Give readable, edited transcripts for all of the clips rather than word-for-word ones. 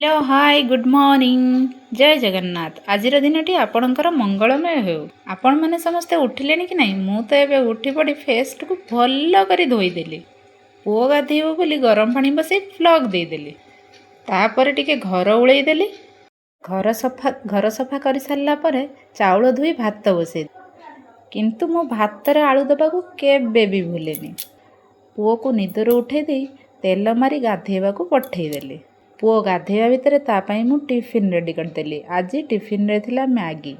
Hello hi good morning जय जगन्नाथ आज दिनटी आपणकर मंगलमय हो आपण मैंने समस्ते उठिले कि नहीं मु तो ये उठी पड़ी फेस को भल कर धोईदेली पुओ गाधेब बोली गरम पानी बसई प्लग देदेली तापर टिके घर उड़ेदेली घर सफा कर सारा पर चाउल धोई भात बसई किंतु मो भातर आलू दबा को केबे भी भूलेनी पुओ को निदर उठे दे तेल मारी गाधेबा को पठेदेली पुओ गाधेबा भितर तापाई मु टिफिन रेडी करदेली आज टिफिन रे थिला मैगी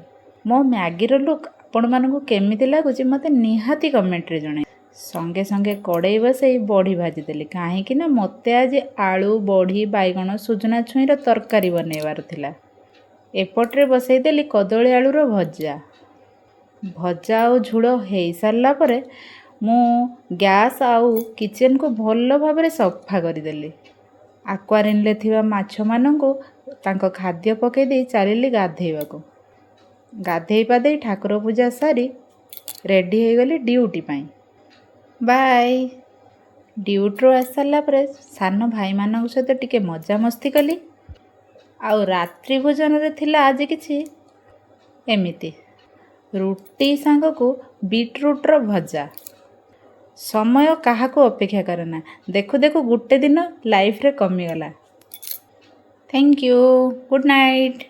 मो मैगीर लुक आपण मानकु केमिति लागुची मते निहाती कमेंट रे जणे संगे संगे कड़ाई बसई बड़ी भाजीदेली कहीं ना मते आज आलू बड़ी बैगण सुजना छुईर तरकारी बनैबार थिला एपट्रे बसईदेली कदली आलूर भजा भजा और झोल हो सारा पर मु गैस आउ किचन को भल भाव सफा करदेली आक्वारियम रे थिबा माछ मानंको तांको खाद्य पकई दे चलिली गाधेबा गाधे पादे ठाकुर पूजा सारी रेडी हो गली ड्यूटी पाई बाय ड्यूटी आस सारा पर सान भाई मान सहित टिके मजा मस्ती कली आउ रात्रि भोजन रे थिला आज किछि एमिति रुटी सांग को बीटरूट्र भजा समय क्या अपेक्षा करना देखु देखु गोटे दिन लाइफ रे कमीगला थैंक यू गुड नाइट।